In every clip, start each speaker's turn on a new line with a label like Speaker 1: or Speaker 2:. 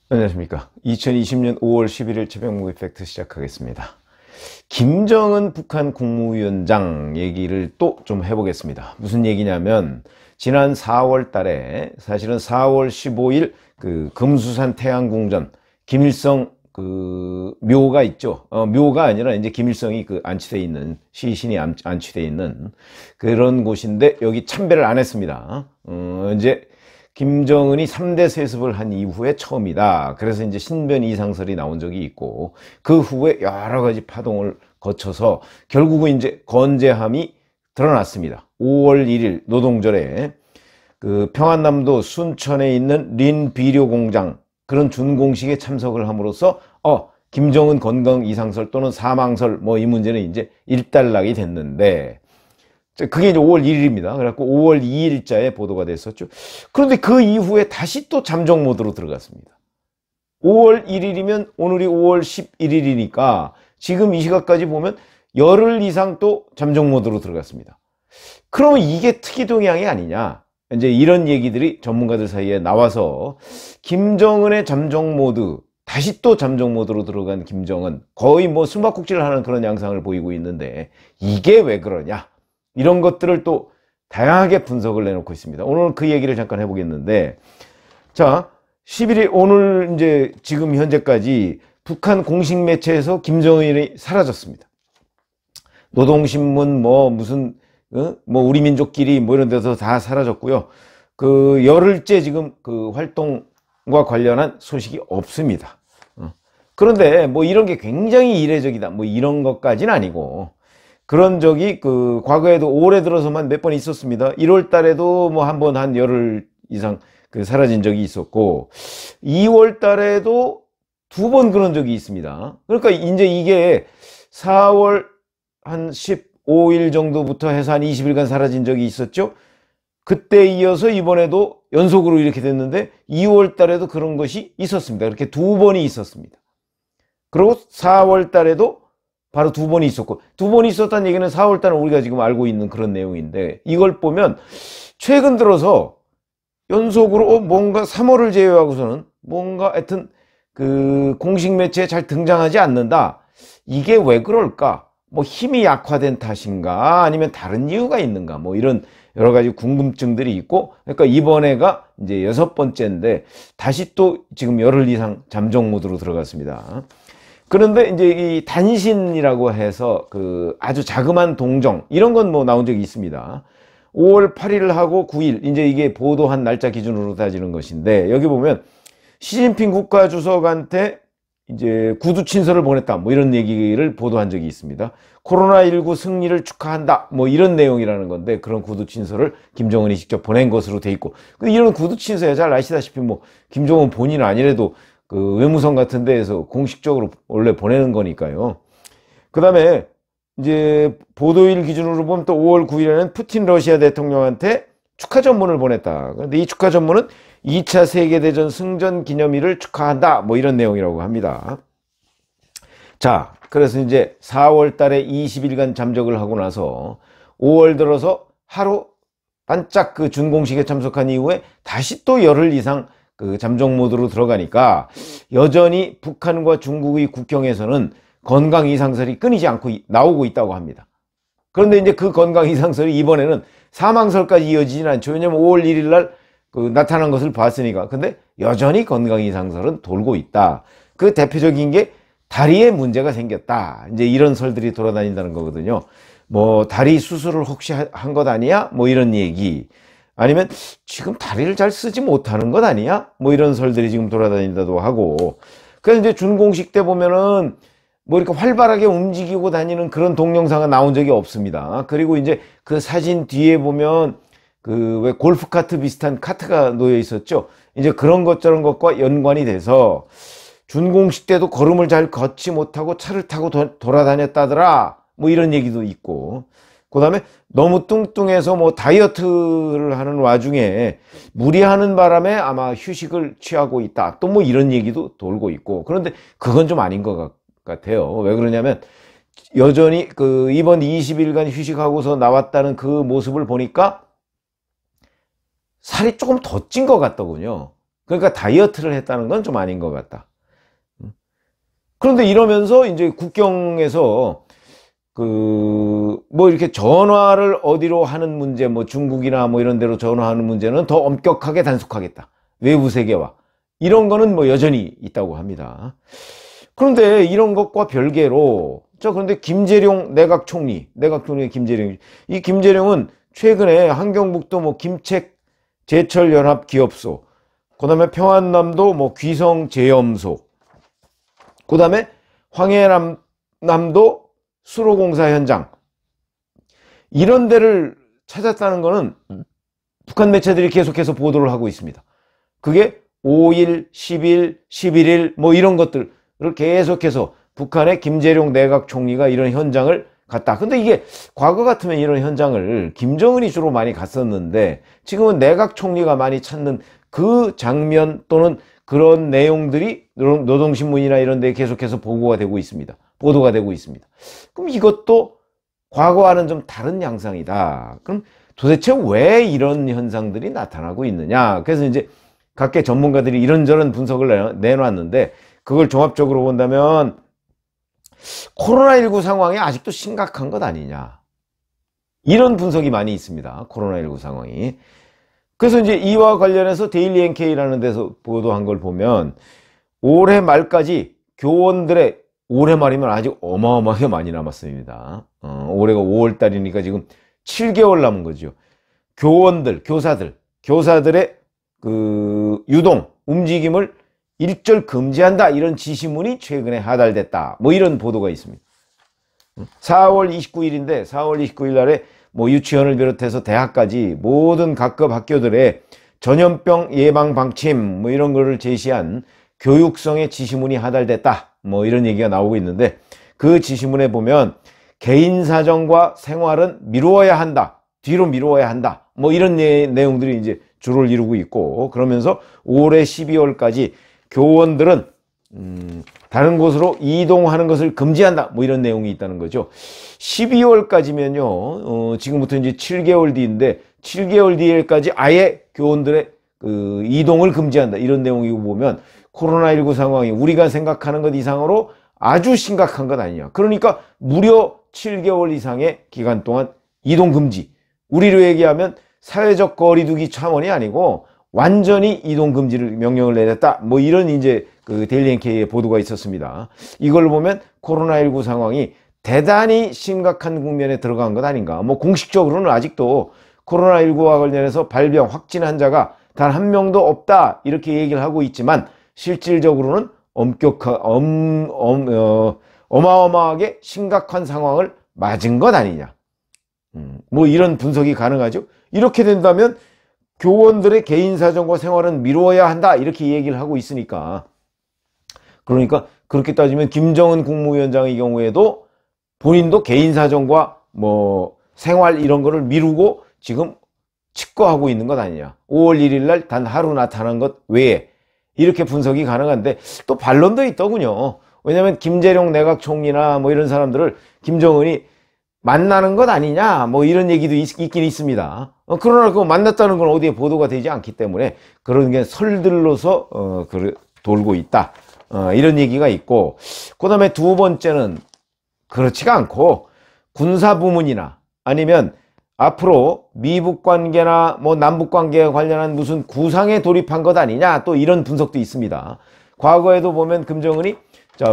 Speaker 1: 안녕하십니까. 2020년 5월 11일 최병무 이펙트 시작하겠습니다. 김정은 북한 국무위원장 얘기를 또 좀 해보겠습니다. 무슨 얘기냐면 지난 4월 달에 사실은 4월 15일 그 금수산 태양궁전 김일성 그 묘가 있죠. 묘가 아니라 이제 김일성이 그 안치돼 있는 시신이 안치돼 있는 그런 곳인데 여기 참배를 안 했습니다. 이제 김정은이 3대 세습을 한 이후에 처음이다. 그래서 이제 신변 이상설이 나온 적이 있고 그 후에 여러 가지 파동을 거쳐서 결국은 이제 건재함이 드러났습니다. 5월 1일 노동절에 그 평안남도 순천에 있는 린 비료 공장 그런 준공식에 참석을 함으로써 김정은 건강 이상설 또는 사망설 뭐 이 문제는 이제 일단락이 됐는데 그게 이제 5월 1일입니다. 그래갖고 5월 2일자에 보도가 됐었죠. 그런데 그 이후에 다시 또 잠정 모드로 들어갔습니다. 5월 1일이면 오늘이 5월 11일이니까 지금 이 시각까지 보면 열흘 이상 또 잠정 모드로 들어갔습니다. 그러면 이게 특이 동향이 아니냐? 이제 이런 얘기들이 전문가들 사이에 나와서 김정은의 잠정 모드, 다시 또 잠정 모드로 들어간 김정은 거의 뭐 숨바꼭질을 하는 그런 양상을 보이고 있는데 이게 왜 그러냐? 이런 것들을 또 다양하게 분석을 내놓고 있습니다. 오늘 그 얘기를 잠깐 해보겠는데, 자, 11일, 오늘 이제 지금 현재까지 북한 공식 매체에서 김정은이 사라졌습니다. 노동신문, 뭐, 무슨, 뭐, 우리 민족끼리 뭐 이런 데서 다 사라졌고요. 그, 열흘째 지금 그 활동과 관련한 소식이 없습니다. 그런데 뭐 이런 게 굉장히 이례적이다. 뭐 이런 것까지는 아니고, 그런 적이 그 과거에도 올해 들어서만 몇 번 있었습니다. 1월 달에도 뭐 한 번 한 열흘 이상 그 사라진 적이 있었고 2월 달에도 2번 그런 적이 있습니다. 그러니까 이제 이게 4월 한 15일 정도부터 해서 한 20일간 사라진 적이 있었죠. 그때 이어서 이번에도 연속으로 이렇게 됐는데 2월 달에도 그런 것이 있었습니다. 그렇게 2번이 있었습니다. 그리고 4월 달에도 바로 2번이 있었고 2번이 있었다는 얘기는 4월달은 우리가 지금 알고 있는 그런 내용인데 이걸 보면 최근 들어서 연속으로 뭔가 3월을 제외하고서는 뭔가 하여튼 그 공식 매체에 잘 등장하지 않는다. 이게 왜 그럴까? 뭐 힘이 약화된 탓인가? 아니면 다른 이유가 있는가? 뭐 이런 여러 가지 궁금증들이 있고 그러니까 이번에가 이제 6번째인데 다시 또 지금 열흘 이상 잠정 모드로 들어갔습니다. 그런데 이제 이 단신이라고 해서 그 아주 자그마한 동정 이런 건 뭐 나온 적이 있습니다. 5월 8일하고 9일 이제 이게 보도한 날짜 기준으로 따지는 것인데 여기 보면 시진핑 국가주석한테 이제 구두 친서를 보냈다 뭐 이런 얘기를 보도한 적이 있습니다. 코로나19 승리를 축하한다 뭐 이런 내용이라는 건데 그런 구두 친서를 김정은이 직접 보낸 것으로 돼 있고 이런 구두 친서에 잘 아시다시피 뭐 김정은 본인 아니래도 그 외무성 같은 데에서 공식적으로 원래 보내는 거니까요. 그 다음에 이제 보도일 기준으로 보면 또 5월 9일에는 푸틴 러시아 대통령한테 축하 전문을 보냈다. 그런데 이 축하 전문은 2차 세계대전 승전 기념일을 축하한다. 뭐 이런 내용이라고 합니다. 자, 그래서 이제 4월 달에 20일간 잠적을 하고 나서 5월 들어서 하루 반짝 그 준공식에 참석한 이후에 다시 또 열흘 이상 그 잠정 모드로 들어가니까 여전히 북한과 중국의 국경에서는 건강 이상설이 끊이지 않고 나오고 있다고 합니다. 그런데 이제 그 건강 이상설이 이번에는 사망설까지 이어지진 않죠. 왜냐면 5월 1일 날 그 나타난 것을 봤으니까. 근데 여전히 건강 이상설은 돌고 있다. 그 대표적인 게 다리에 문제가 생겼다. 이제 이런 설들이 돌아다닌다는 거거든요. 뭐 다리 수술을 혹시 한 것 아니야? 뭐 이런 얘기. 아니면 지금 다리를 잘 쓰지 못하는 것 아니야? 뭐 이런 설들이 지금 돌아다닌다고 하고. 그래서 이제 준공식 때 보면은 뭐 이렇게 활발하게 움직이고 다니는 그런 동영상은 나온 적이 없습니다. 그리고 이제 그 사진 뒤에 보면 그 왜 골프카트 비슷한 카트가 놓여 있었죠. 이제 그런 것 저런 것과 연관이 돼서 준공식 때도 걸음을 잘 걷지 못하고 차를 타고 돌아다녔다더라. 뭐 이런 얘기도 있고. 그 다음에 너무 뚱뚱해서 뭐 다이어트를 하는 와중에 무리하는 바람에 아마 휴식을 취하고 있다. 또 뭐 이런 얘기도 돌고 있고. 그런데 그건 좀 아닌 것 같아요. 왜 그러냐면 여전히 그 이번 20일간 휴식하고서 나왔다는 그 모습을 보니까 살이 조금 더 찐 것 같더군요. 그러니까 다이어트를 했다는 건 좀 아닌 것 같다. 그런데 이러면서 이제 국경에서 뭐 이렇게 전화를 어디로 하는 문제, 뭐 중국이나 뭐 이런 데로 전화하는 문제는 더 엄격하게 단속하겠다. 외부 세계와. 이런 거는 뭐 여전히 있다고 합니다. 그런데 이런 것과 별개로, 그런데 김재룡 내각 총리의 김재룡, 이 김재룡은 최근에 한경북도 뭐 김책 제철연합기업소, 그 다음에 평안남도 뭐 귀성제염소, 그 다음에 황해남도 수로공사 현장, 이런 데를 찾았다는 거는 북한 매체들이 계속해서 보도를 하고 있습니다. 그게 5일, 10일, 11일 뭐 이런 것들을 계속해서 북한의 김재룡 내각 총리가 이런 현장을 갔다. 근데 이게 과거 같으면 이런 현장을 김정은이 주로 많이 갔었는데 지금은 내각 총리가 많이 찾는 그 장면 또는 그런 내용들이 노동신문이나 이런 데 계속해서 보도가 되고 있습니다. 그럼 이것도 과거와는 좀 다른 양상이다. 그럼 도대체 왜 이런 현상들이 나타나고 있느냐? 그래서 이제 각계 전문가들이 이런저런 분석을 내놨는데 그걸 종합적으로 본다면 코로나19 상황이 아직도 심각한 것 아니냐, 이런 분석이 많이 있습니다. 코로나19 상황이. 그래서 이제 이와 관련해서 데일리 NK라는 데서 보도한 걸 보면 올해 말까지 교원들의, 올해 말이면 아직 어마어마하게 많이 남았습니다. 올해가 5월 달이니까 지금 7개월 남은 거죠. 교사들의 그 유동, 움직임을 일절 금지한다, 이런 지시문이 최근에 하달됐다. 뭐 이런 보도가 있습니다. 4월 29일인데 4월 29일 날에 뭐 유치원을 비롯해서 대학까지 모든 각급 학교들의 전염병 예방 방침 뭐 이런 거를 제시한 교육성의 지시문이 하달됐다. 뭐 이런 얘기가 나오고 있는데 그 지시문에 보면 개인 사정과 생활은 미루어야 한다. 뒤로 미루어야 한다. 뭐 이런 내용들이 이제 주를 이루고 있고, 그러면서 올해 12월까지 교원들은 다른 곳으로 이동하는 것을 금지한다. 뭐 이런 내용이 있다는 거죠. 12월까지면요, 지금부터 이제 7개월 뒤인데 7개월 뒤에까지 아예 교원들의 그 이동을 금지한다. 이런 내용이고 보면 코로나19 상황이 우리가 생각하는 것 이상으로 아주 심각한 것 아니냐. 그러니까 무려 7개월 이상의 기간 동안 이동 금지. 우리로 얘기하면 사회적 거리두기 차원이 아니고 완전히 이동 금지를 명령을 내렸다. 뭐 이런 이제 그 데일리 NK의 보도가 있었습니다. 이걸 보면 코로나19 상황이 대단히 심각한 국면에 들어간 것 아닌가. 뭐 공식적으로는 아직도 코로나19와 관련해서 발병 확진 환자가 단 한 명도 없다, 이렇게 얘기를 하고 있지만 실질적으로는 어마어마하게 심각한 상황을 맞은 것 아니냐. 뭐 이런 분석이 가능하죠. 이렇게 된다면 교원들의 개인 사정과 생활은 미루어야 한다, 이렇게 얘기를 하고 있으니까, 그러니까 그렇게 따지면 김정은 국무위원장의 경우에도 본인도 개인 사정과 뭐 생활 이런 거를 미루고 지금 칩거하고 있는 것 아니냐. 5월 1일 날 단 하루 나타난 것 외에, 이렇게 분석이 가능한데 또 반론도 있더군요. 왜냐하면 김재룡 내각 총리나 뭐 이런 사람들을 김정은이 만나는 것 아니냐, 뭐 이런 얘기도 있긴 있습니다. 그러나 그 만났다는 건 어디에 보도가 되지 않기 때문에 그런 게 설들로서 돌고 있다, 이런 얘기가 있고, 그 다음에 두 번째는 그렇지가 않고 군사 부문이나 아니면 앞으로 미북 관계나 뭐 남북 관계에 관련한 무슨 구상에 돌입한 것 아니냐, 또 이런 분석도 있습니다. 과거에도 보면 김정은이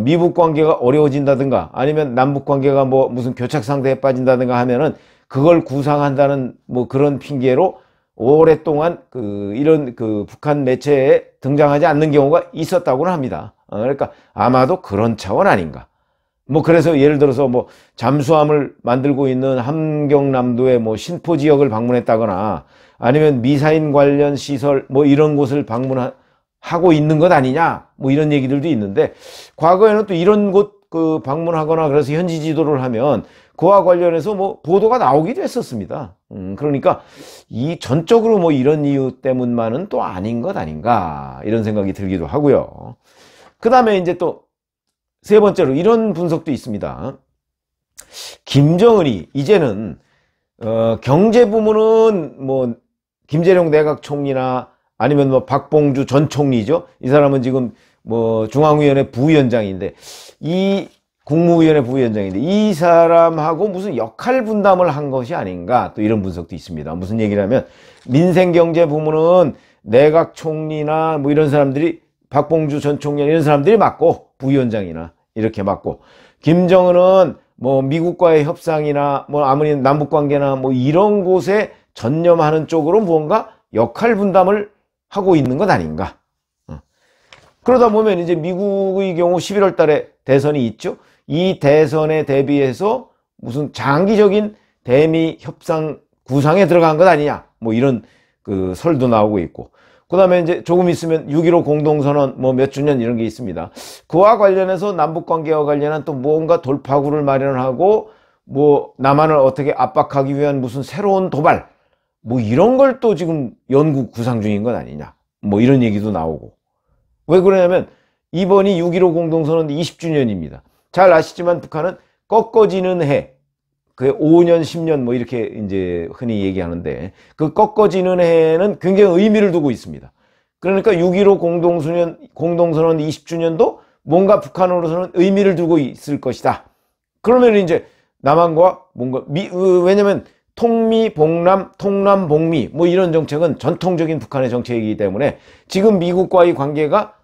Speaker 1: 미북 관계가 어려워진다든가 아니면 남북 관계가 뭐 무슨 교착 상태에 빠진다든가 하면은 그걸 구상한다는 뭐 그런 핑계로 오랫동안 이런 북한 매체에 등장하지 않는 경우가 있었다고는 합니다. 그러니까 아마도 그런 차원 아닌가. 뭐 그래서 예를 들어서 뭐 잠수함을 만들고 있는 함경남도의 뭐 신포 지역을 방문했다거나 아니면 미사일 관련 시설 뭐 이런 곳을 방문하고 있는 것 아니냐, 뭐 이런 얘기들도 있는데, 과거에는 또 이런 곳 방문하거나 그래서 현지 지도를 하면 그와 관련해서 뭐 보도가 나오기도 했었습니다. 그러니까 이 전적으로 뭐 이런 이유 때문만은 또 아닌 것 아닌가, 이런 생각이 들기도 하고요. 그 다음에 이제 또 세 번째로 이런 분석도 있습니다. 김정은이 이제는 경제 부문은 뭐 김재룡 내각 총리나 아니면 뭐 박봉주 전 총리죠. 이 사람은 지금 뭐 중앙위원회 부위원장인데, 이 국무위원회 부위원장인데, 이 사람하고 무슨 역할 분담을 한 것이 아닌가, 또 이런 분석도 있습니다. 무슨 얘기냐면, 민생경제부문은 내각 총리나 뭐 이런 사람들이, 박봉주 전 총리 이런 사람들이 맡고, 부위원장이나 이렇게 맡고, 김정은은 뭐 미국과의 협상이나 뭐 아무리 남북관계나 뭐 이런 곳에 전념하는 쪽으로 무언가 역할 분담을 하고 있는 것 아닌가. 그러다 보면 이제 미국의 경우 11월 달에 대선이 있죠. 이 대선에 대비해서 무슨 장기적인 대미 협상 구상에 들어간 것 아니냐, 뭐 이런 그 설도 나오고 있고, 그 다음에 이제 조금 있으면 6.15 공동선언 뭐 몇 주년 이런 게 있습니다. 그와 관련해서 남북관계와 관련한 또 뭔가 돌파구를 마련하고, 뭐 남한을 어떻게 압박하기 위한 무슨 새로운 도발, 뭐 이런 걸 또 지금 연구 구상 중인 건 아니냐, 뭐 이런 얘기도 나오고. 왜 그러냐면 이번이 6.15 공동선언 20주년입니다. 잘 아시지만 북한은 꺾어지는 해, 그 5년, 10년 뭐 이렇게 이제 흔히 얘기하는데, 그 꺾어지는 해에는 굉장히 의미를 두고 있습니다. 그러니까 6.15 공동선언 20주년도 뭔가 북한으로서는 의미를 두고 있을 것이다. 그러면 이제 남한과 뭔가 왜냐면 통미, 봉남, 통남, 봉미 뭐 이런 정책은 전통적인 북한의 정책이기 때문에 지금 미국과의 관계가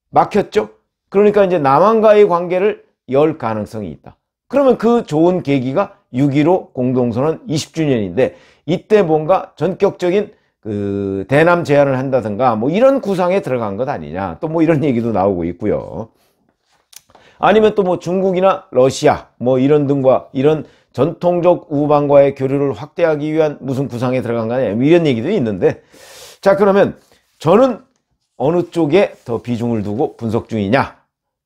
Speaker 1: 막혔죠. 그러니까 이제 남한과의 관계를 열 가능성이 있다. 그러면 그 좋은 계기가 6.15 공동선언 20주년인데, 이때 뭔가 전격적인 그 대남 제안을 한다든가 뭐 이런 구상에 들어간 것 아니냐, 또 뭐 이런 얘기도 나오고 있고요. 아니면 또 뭐 중국이나 러시아 뭐 이런 등과 이런 전통적 우방과의 교류를 확대하기 위한 무슨 구상에 들어간 거 아니냐, 이런 얘기도 있는데, 자, 그러면 저는 어느 쪽에 더 비중을 두고 분석 중이냐?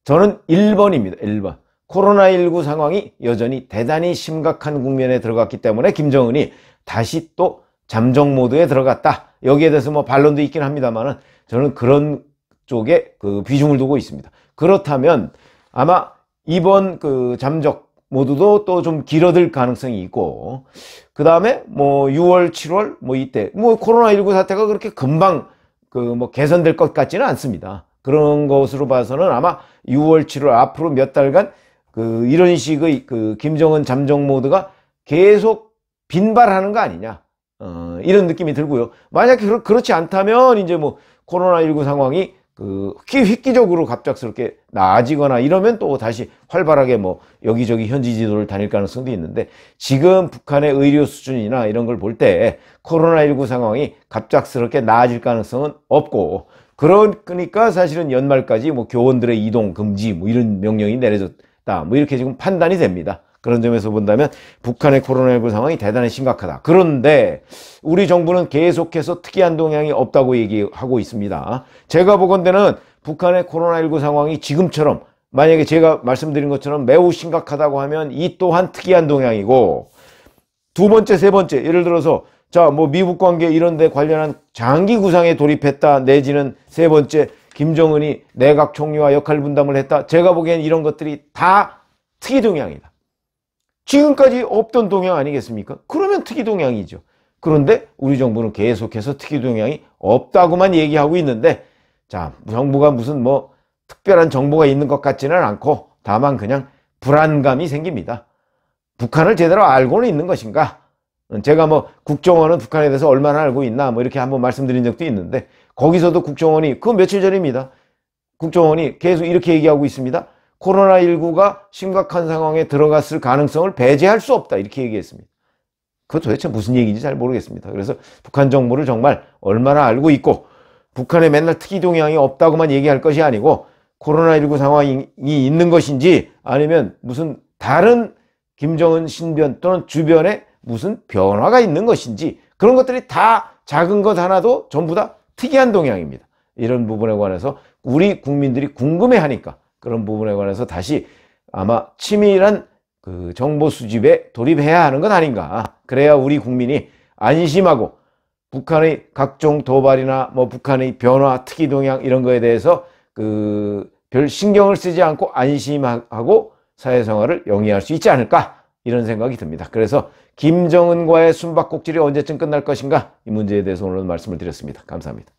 Speaker 1: 저는 1번입니다. 1번. 코로나19 상황이 여전히 대단히 심각한 국면에 들어갔기 때문에 김정은이 다시 또 잠정 모드에 들어갔다. 여기에 대해서 뭐 반론도 있긴 합니다만은 저는 그런 쪽에 그 비중을 두고 있습니다. 그렇다면 아마 이번 그 잠적 모드도 또 좀 길어들 가능성이 있고, 그 다음에 뭐 6월, 7월 뭐 이때 뭐 코로나19 사태가 그렇게 금방 그 뭐 개선될 것 같지는 않습니다. 그런 것으로 봐서는 아마 6월, 7월 앞으로 몇 달간 그 이런 식의 그 김정은 잠정 모드가 계속 빈발하는 거 아니냐, 이런 느낌이 들고요. 만약에 그렇지 않다면 이제 뭐 코로나19 상황이 그 획기적으로 갑작스럽게 나아지거나 이러면 또 다시 활발하게 뭐 여기저기 현지 지도를 다닐 가능성도 있는데, 지금 북한의 의료 수준이나 이런 걸 볼 때 코로나19 상황이 갑작스럽게 나아질 가능성은 없고, 그러니까 사실은 연말까지 뭐 교원들의 이동 금지 뭐 이런 명령이 내려졌다, 뭐 이렇게 지금 판단이 됩니다. 그런 점에서 본다면 북한의 코로나19 상황이 대단히 심각하다. 그런데 우리 정부는 계속해서 특이한 동향이 없다고 얘기하고 있습니다. 제가 보건대는 북한의 코로나19 상황이 지금처럼, 만약에 제가 말씀드린 것처럼 매우 심각하다고 하면 이 또한 특이한 동향이고, 두 번째, 세 번째, 예를 들어서 자, 뭐 미국 관계 이런 데 관련한 장기 구상에 돌입했다, 내지는 세 번째, 김정은이 내각 총리와 역할 분담을 했다. 제가 보기엔 이런 것들이 다 특이 동향이다. 지금까지 없던 동향 아니겠습니까? 그러면 특이 동향이죠. 그런데 우리 정부는 계속해서 특이 동향이 없다고만 얘기하고 있는데, 자, 정부가 무슨 뭐 특별한 정보가 있는 것 같지는 않고, 다만 그냥 불안감이 생깁니다. 북한을 제대로 알고는 있는 것인가? 제가 뭐 국정원은 북한에 대해서 얼마나 알고 있나 뭐 이렇게 한번 말씀드린 적도 있는데, 거기서도 국정원이, 그 며칠 전입니다, 국정원이 계속 이렇게 얘기하고 있습니다. 코로나19가 심각한 상황에 들어갔을 가능성을 배제할 수 없다, 이렇게 얘기했습니다. 그거 도대체 무슨 얘기인지 잘 모르겠습니다. 그래서 북한 정보를 정말 얼마나 알고 있고, 북한에 맨날 특이 동향이 없다고만 얘기할 것이 아니고, 코로나19 상황이 있는 것인지 아니면 무슨 다른 김정은 신변 또는 주변에 무슨 변화가 있는 것인지, 그런 것들이 다 작은 것 하나도 전부 다 특이한 동향입니다. 이런 부분에 관해서 우리 국민들이 궁금해하니까 그런 부분에 관해서 다시 아마 치밀한 그 정보 수집에 돌입해야 하는 것 아닌가. 그래야 우리 국민이 안심하고 북한의 각종 도발이나 뭐 북한의 변화, 특이 동향 이런 거에 대해서 그 별 신경을 쓰지 않고 안심하고 사회생활을 영위할 수 있지 않을까, 이런 생각이 듭니다. 그래서 김정은과의 숨바꼭질이 언제쯤 끝날 것인가 이 문제에 대해서 오늘 말씀을 드렸습니다. 감사합니다.